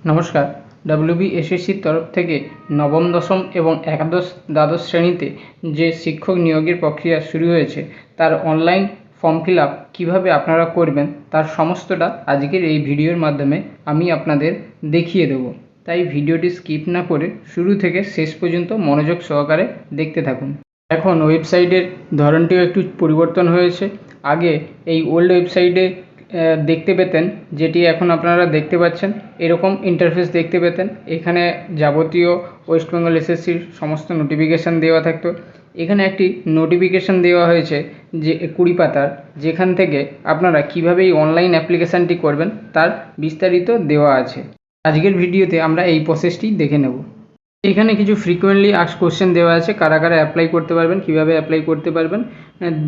নমস্কার। ডব্লিউবিএসএসসির তরফ থেকে নবম দশম এবং একাদশ দ্বাদশ শ্রেণীতে যে শিক্ষক নিয়োগের প্রক্রিয়া শুরু হয়েছে তার অনলাইন ফর্ম ফিল আপ কীভাবে আপনারা করবেন তার সমস্তটা আজকের এই ভিডিওর মাধ্যমে আমি আপনাদের দেখিয়ে দেবো। তাই ভিডিওটি স্কিপ না করে শুরু থেকে শেষ পর্যন্ত মনোযোগ সহকারে দেখতে থাকুন। এখন ওয়েবসাইটের ধরনটিও একটু পরিবর্তন হয়েছে। আগে এই ওল্ড ওয়েবসাইটে দেখতে পেতেন, যেটি এখন আপনারা দেখতে পাচ্ছেন, এরকম ইন্টারফেস দেখতে পেতেন। এখানে যাবতীয় ওয়েস্ট বেঙ্গল এসএসসির সমস্ত নোটিফিকেশান দেওয়া থাকতো। এখানে একটি নোটিফিকেশান দেওয়া হয়েছে যে 20 পাতার, যেখান থেকে আপনারা কীভাবে এই অনলাইন অ্যাপ্লিকেশানটি করবেন তার বিস্তারিত দেওয়া আছে। আজকের ভিডিওতে আমরা এই প্রসেসটি দেখে নেব। এখানে কিছু ফ্রিকোয়েন্টলি আস্কড কোশ্চেন দেওয়া আছে, কারা কারা অ্যাপ্লাই করতে পারবেন, কিভাবে অ্যাপ্লাই করতে পারবেন,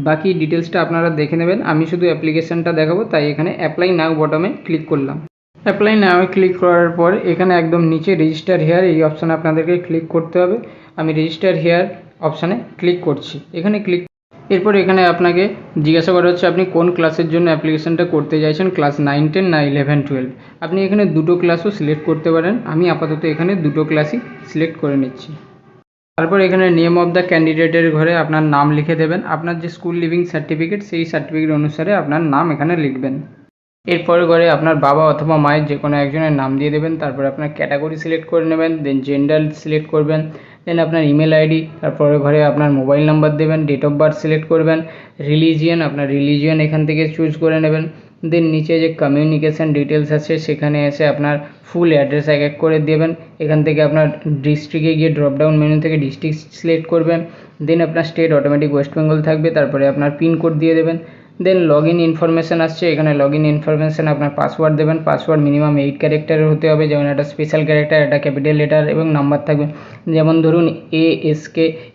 বাকি ডিটেলসটা আপনারা দেখে নেবেন। আমি শুধু অ্যাপ্লিকেশানটা দেখাবো, তাই এখানে অ্যাপ্লাই নাও বটমে ক্লিক করলাম। অ্যাপ্লাই নাও ক্লিক করার পর এখানে একদম নিচে রেজিস্টার হেয়ার এই অপশানে আপনাদেরকে ক্লিক করতে হবে। আমি রেজিস্টার হেয়ার অপশানে ক্লিক করছি। এখানে ক্লিক এরপর এখানে আপনাকে জিজ্ঞাসা করা হচ্ছে আপনি কোন ক্লাসের জন্য অ্যাপ্লিকেশানটা করতে চাইছেন, ক্লাস 9, 10 না 11, 12। আপনি এখানে দুটো ক্লাসও সিলেক্ট করতে পারেন। আমি আপাতত এখানে দুটো ক্লাসই সিলেক্ট করে নিচ্ছি। তারপর এখানে নেম অফ দ্য ক্যান্ডিডেটের ঘরে আপনার নাম লিখে দেবেন। আপনার যে স্কুল লিভিং সার্টিফিকেট, সেই সার্টিফিকেট অনুসারে আপনার নাম এখানে লিখবেন। এরপরে ঘরে আপনার বাবা অথবা মায়ের যে কোনো একজনের নাম দিয়ে দেবেন। তারপরে আপনার ক্যাটাগরি সিলেক্ট করে নেবেন, দেন জেন্ডার সিলেক্ট করবেন, দেন আপনার ইমেল আইডি, তারপরে ঘরে আপনার মোবাইল নাম্বার দেবেন, ডেট অফ বার্থ সিলেক্ট করবেন, রিলিজিয়ন আপনার রিলিজিয়ন এখান থেকে চুজ করে নেবেন। দেন নিচে যে কমিউনিকেশান ডিটেলস আছে সেখানে এসে আপনার ফুল অ্যাড্রেস এক এক করে দেবেন। এখান থেকে আপনার ডিস্ট্রিক্টে গিয়ে ড্রপডাউন মেনু থেকে ডিস্ট্রিক্ট সিলেক্ট করবেন। দেন আপনার স্টেট অটোমেটিক ওয়েস্ট বেঙ্গল থাকবে। তারপরে আপনার পিনকোড দিয়ে দেবেন। দেন লগ ইন ইনফরমেশান আসছে, এখানে লগ ইন ইনফরমেশান আপনার পাসওয়ার্ড দেবেন। পাসওয়ার্ড মিনিমাম 8 ক্যারেক্টারের হতে হবে, যেমন একটা স্পেশাল ক্যারেক্টার, একটা ক্যাপিটাল লেটার এবং নাম্বার থাকবে। যেমন ধরুন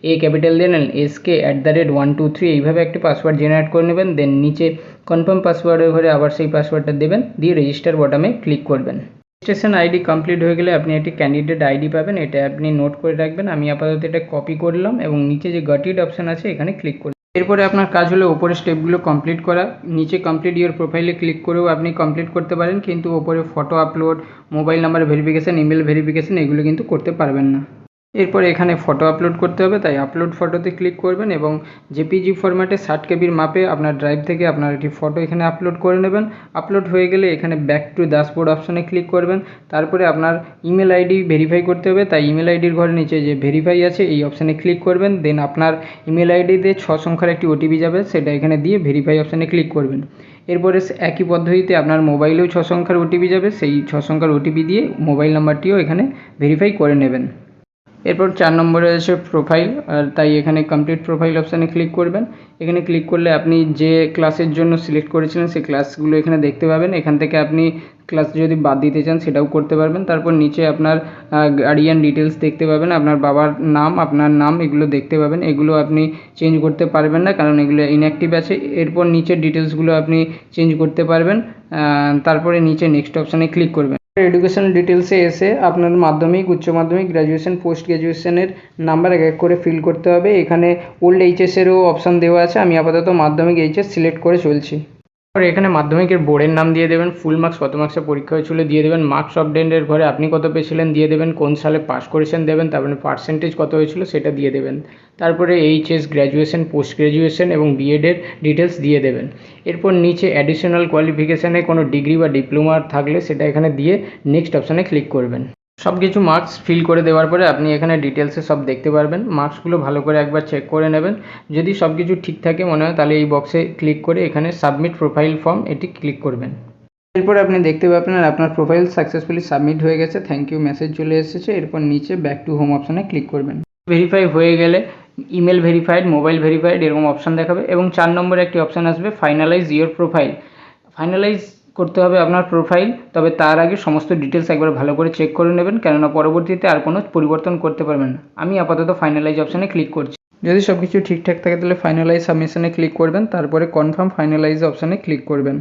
এ ক্যাপিটাল দিলেন, SK@123 এইভাবে একটি পাসওয়ার্ড জেনারেট করে নেবেন। দেন নিচে কনফার্ম পাসওয়ার্ডের ঘরে আবার সেই পাসওয়ার্ডটা দেবেন, দিয়ে রেজিস্টার বটমে ক্লিক করবেন। রেজিস্ট্রেশন আইডি কমপ্লিট হয়ে গেলে আপনি একটি ক্যান্ডিডেট আইডি পাবেন, এটা আপনি নোট করে রাখবেন। আমি আপাতত এটা কপি করলাম এবং নিচে যে গট ইট অপশান আছে এখানে ক্লিক করলাম। এরপরে আপনার কাজ হলো ওপরের স্টেপগুলো কমপ্লিট করা। নিচে কমপ্লিট ইওর প্রোফাইলে ক্লিক করেও আপনি কমপ্লিট করতে পারেন, কিন্তু ওপরে photo upload, mobile number verification, email verification এগুলো কিন্তু করতে পারবেন না। এরপর এখানে ফটো আপলোড করতে হবে, তাই আপলোড ফটোতে ক্লিক করবেন এবং জেপিজি ফরম্যাটে 60 কেবির মাপে আপনার ড্রাইভ থেকে আপনার একটি ফটো এখানে আপলোড করে নেবেন। আপলোড হয়ে গেলে এখানে ব্যাক টু ড্যাশবোর্ড অপশানে ক্লিক করবেন। তারপরে আপনার ইমেল আইডি ভেরিফাই করতে হবে, তাই ইমেল আইডির ঘরে নিচে যে ভেরিফাই আছে এই অপশানে ক্লিক করবেন। দেন আপনার ইমেল আইডিতে 6 সংখ্যার একটি ওটিপি যাবে, সেটা এখানে দিয়ে ভেরিফাই অপশানে ক্লিক করবেন। এরপরে একই পদ্ধতিতে আপনার মোবাইলেও 6 সংখ্যার ওটিপি যাবে, সেই 6 সংখ্যার ওটিপি দিয়ে মোবাইল নাম্বারটিও এখানে ভেরিফাই করে নেবেন। এরপর 4 নম্বরে আছে প্রোফাইল, তাই এখানে কমপ্লিট প্রোফাইল অপশানে ক্লিক করবেন। এখানে ক্লিক করলে আপনি যে ক্লাসের জন্য সিলেক্ট করেছিলেন সেই ক্লাসগুলো এখানে দেখতে পাবেন। এখান থেকে আপনি ক্লাস যদি বাদ দিতে চান সেটাও করতে পারবেন। তারপর নিচে আপনার গার্ডিয়ান ডিটেলস দেখতে পাবেন, আপনার বাবার নাম, আপনার নাম এগুলো দেখতে পাবেন। এগুলো আপনি চেঞ্জ করতে পারবেন না, কারণ এগুলো ইনঅ্যাক্টিভ আছে। এরপর নিচের ডিটেলসগুলো আপনি চেঞ্জ করতে পারবেন। তারপরে নিচে নেক্সট অপশানে ক্লিক করবেন। এডুকেশন ডিটেলসে এসে আপনার মাধ্যমিক, উচ্চ মাধ্যমিক, গ্র্যাজুয়েশন, পোস্ট গ্র্যাজুয়েশনের নাম্বার এক এক করে ফিল করতে হবে। এখানে ওল্ড এইচএসেরও অপশান দেওয়া আছে, আমি আপাতত মাধ্যমিক এইচএস সিলেক্ট করে চলছি। আর এখানে মাধ্যমিকের বোর্ডের নাম দিয়ে দেবেন, ফুল মার্কস কত মার্কসে পরীক্ষা হয়েছিল দিয়ে দেবেন, মার্কস অফ ডেন্ডের ঘরে আপনি কত পেয়েছিলেন দিয়ে দেবেন, কোন সালে পাস করেছেন দেবেন, তারপরে পার্সেন্টেজ কত হয়েছিল সেটা দিয়ে দেবেন। তারপরে এইচএস, গ্র্যাজুয়েশন, পোস্ট গ্র্যাজুয়েশন এবং বিএডের ডিটেলস দিয়ে দেবেন। এরপর নিচে অ্যাডিশনাল কোয়ালিফিকেশানে কোনো ডিগ্রি বা ডিপ্লোমা থাকলে সেটা এখানে দিয়ে নেক্সট অপশানে ক্লিক করবেন। সব কিছু মার্কস ফিল করে দেওয়ার পরে আপনি এখানে ডিটেলসে সব দেখতে পারবেন। মার্কসগুলো ভালো করে একবার চেক করে নেবেন। যদি সব কিছু ঠিক থাকে মনে হয় তাহলে এই বক্সে ক্লিক করে এখানে সাবমিট প্রোফাইল ফর্ম এটি ক্লিক করবেন। এরপর আপনি দেখতে পাবেন আপনার প্রোফাইল সাকসেসফুলি সাবমিট হয়ে গেছে, থ্যাংক ইউ মেসেজ চলে এসেছে। এরপর নিচে ব্যাক টু হোম অপশানে ক্লিক করবেন। ভেরিফাই হয়ে গেলে ইমেল ভেরিফাইড, মোবাইল ভেরিফাইড এরকম অপশান দেখাবে এবং 4 নম্বরে একটি অপশান আসবে ফাইনালাইজ ইওর প্রোফাইল। ফাইনালাইজ করতে হবে আপনার প্রোফাইল, তবে তার আগে সমস্ত ডিটেলস একবার ভালো করে চেক করে নেবেন, কেননা পরবর্তীতে আর কোনো পরিবর্তন করতে পারবেন না। আমি আপাতত ফাইনালাইজ অপশানে ক্লিক করছি। যদি সব কিছু ঠিকঠাক থাকে তাহলে ফাইনালাইজ সাবমিশনে ক্লিক করবেন, তারপরে কনফার্ম ফাইনালাইজ অপশানে ক্লিক করবেন।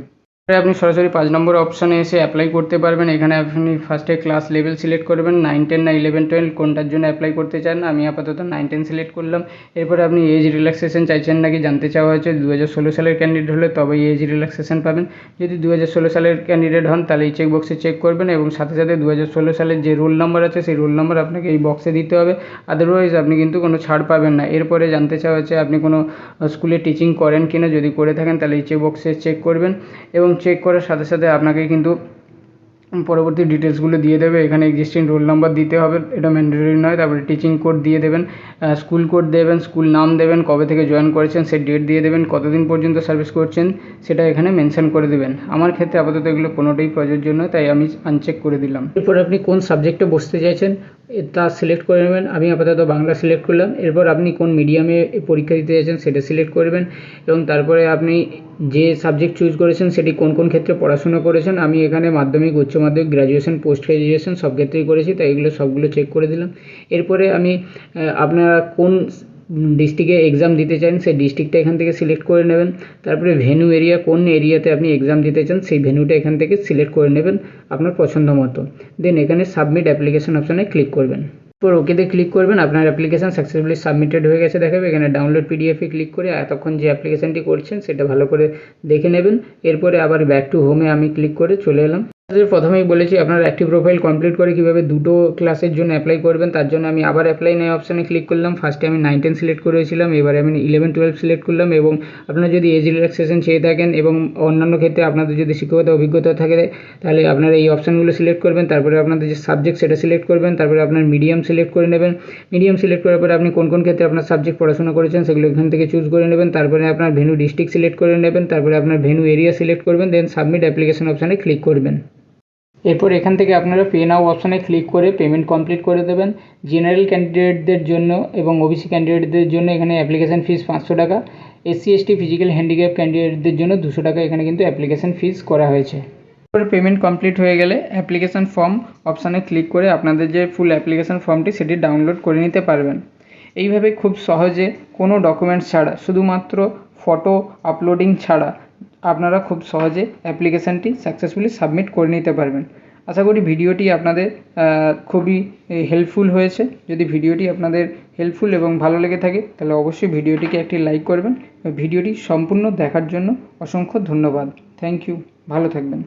আপনি সরাসরি 5 নম্বর অপশানে এসে অ্যাপ্লাই করতে পারবেন। এখানে আপনি ফার্স্টে ক্লাস লেভেল সিলেক্ট করবেন, 9, 10 না 11, 12 কোনটার জন্য অ্যাপ্লাই করতে চান। আমি আপাতত 9, 10 সিলেক্ট করলাম। এরপরে আপনি এজ রিল্যাক্সেশন চাইছেন নাকি জানতে চাওয়া হয়েছে। 2016 সালের ক্যান্ডিডেট হলে তবেই এজ রিল্যাক্সেশন পাবেন। যদি 2016 সালের ক্যান্ডিডেট হন তাহলে এই চেক বক্সে চেক করবেন এবং সাথে সাথে 2016 সালের যে রোল নাম্বার আছে সেই রোল নাম্বার আপনাকে এই বক্সে দিতে হবে, আদারওয়াইজ আপনি কিন্তু কোনো ছাড় পাবেন না। এরপরে জানতে চাওয়া হচ্ছে আপনি কোনো স্কুলে টিচিং করেন কিনা, যদি করে থাকেন তাহলে এই চেক বক্সে চেক করবেন এবং চেক করার সাথে সাথে আপনাকে কিন্তু পরবর্তী ডিটেলসগুলো দিয়ে দেবে। এখানে এক্সিস্টিং রোল নাম্বার দিতে হবে, এটা ম্যান্ডেটরি নয়। তারপরে টিচিং কোড দিয়ে দেবেন, স্কুল কোড দেবেন, স্কুল নাম দেবেন, কবে থেকে জয়েন করেছেন সেই ডেট দিয়ে দেবেন, কতদিন পর্যন্ত সার্ভিস করছেন সেটা এখানে মেনশন করে দেবেন। আমার ক্ষেত্রে আপাতত এগুলো কোনোটাই প্রযোজ্য নয়, তাই আমি আনচেক করে দিলাম। এরপর আপনি কোন সাবজেক্টে বসতে চাইছেন তা সিলেক্ট করে নেবেন। আমি আপাতত বাংলা সিলেক্ট করলাম। এরপর আপনি কোন মিডিয়ামে পরীক্ষা দিতে চাইছেন সেটা সিলেক্ট করবেন এবং তারপরে আপনি যে সাবজেক্ট চুজ করেছেন সেটি কোন কোন ক্ষেত্রে পড়াশোনা করেছেন। আমি এখানে মাধ্যমিক, উচ্চ মাধ্যমিক, গ্র্যাজুয়েশন, পোস্ট গ্র্যাজুয়েশন সব ক্ষেত্রেই করেছি, তাই এগুলো সবগুলো চেক করে দিলাম। এরপরে আমি আপনারা কোন ডিস্ট্রিক্টে এক্সাম দিতে চান সেই ডিস্ট্রিক্টটা এখান থেকে সিলেক্ট করে নেবেন। তারপরে ভেন্যু এরিয়া, কোন এরিয়াতে আপনি এক্সাম দিতে চান সেই ভেন্যুটা এখান থেকে সিলেক্ট করে নেবেন আপনার পছন্দ মতো। দেন এখানে সাবমিট অ্যাপ্লিকেশন অপশানে ক্লিক করবেন। এরপর ওকেতে ক্লিক করবেন। আপনার অ্যাপ্লিকেশান সাকসেসফুলি সাবমিটেড হয়ে গেছে দেখাবে। এখানে ডাউনলোড পিডিএফে ক্লিক করে এতক্ষণ যে অ্যাপ্লিকেশানটি করছেন সেটা ভালো করে দেখে নেবেন। এরপরে আবার ব্যাক টু হোমে আমি ক্লিক করে চলে এলাম। প্রথমেই বলেছি আপনার অ্যাক্টিভ প্রোফাইল কমপ্লিট করে কীভাবে দুটো ক্লাসের জন্য অ্যাপ্লাই করবেন। তার জন্য আমি আবার অ্যাপ্লাই নাও অপশানে ক্লিক করলাম। ফার্স্টে আমি 9, 10 সিলেক্ট করেছিলাম, এবারে আমি 11, 12 সিলেক্ট করলাম। এবং আপনারা যদি এজ রিল্যাক্সেশন চেয়ে থাকেন এবং অন্যান্য ক্ষেত্রে আপনাদের যদি শিক্ষকতা অভিজ্ঞতা থাকে তাহলে আপনারা এই অপশানগুলো সিলেক্ট করবেন। তারপরে আপনাদের যে সাবজেক্ট সেটা সিলেক্ট করবেন। তারপরে আপনার মিডিয়াম সিলেক্ট করে নেবেন। মিডিয়াম সিলেক্ট করার পরে আপনি কোন কোন ক্ষেত্রে আপনার সাবজেক্ট পড়াশোনা করেছেন সেগুলো এখান থেকে চুজ করে নেবেন। তারপরে আপনার ভেন্যু ডিস্ট্রিক্ট সিলেক্ট করে নেবেন। তারপরে আপনার ভেন্যু এরিয়া সিলেক্ট করবেন। দেন সাবমিট অ্যাপ্লিকেশন অপশানে ক্লিক করবেন। এরপর এখান থেকে আপনারা পে নাও অপশানে ক্লিক করে পেমেন্ট কমপ্লিট করে দেবেন। জেনারেল ক্যান্ডিডেটদের জন্য এবং ওবিসি ক্যান্ডিডেটদের জন্য এখানে অ্যাপ্লিকেশান ফিস 500 টাকা, SC, ST, ফিজিক্যাল হ্যান্ডিক্যাপ ক্যান্ডিডেটদের জন্য 200 টাকা এখানে কিন্তু অ্যাপ্লিকেশান ফিস করা হয়েছে। এরপর পেমেন্ট কমপ্লিট হয়ে গেলে অ্যাপ্লিকেশান ফর্ম অপশানে ক্লিক করে আপনাদের যে ফুল অ্যাপ্লিকেশান ফর্মটি সেটি ডাউনলোড করে নিতে পারবেন। এইভাবে খুব সহজে কোনো ডকুমেন্টস ছাড়া, শুধুমাত্র ফটো আপলোডিং ছাড়া আপনারা খুব সহজে অ্যাপ্লিকেশানটি সাকসেসফুলি সাবমিট করে নিতে পারবেন। আশা করি ভিডিওটি আপনাদের খুবই হেল্পফুল হয়েছে। যদি ভিডিওটি আপনাদের হেল্পফুল এবং ভালো লেগে থাকে তাহলে অবশ্যই ভিডিওটিকে একটি লাইক করবেন। ভিডিওটি সম্পূর্ণ দেখার জন্য অসংখ্য ধন্যবাদ। Thank you. ভালো থাকবেন।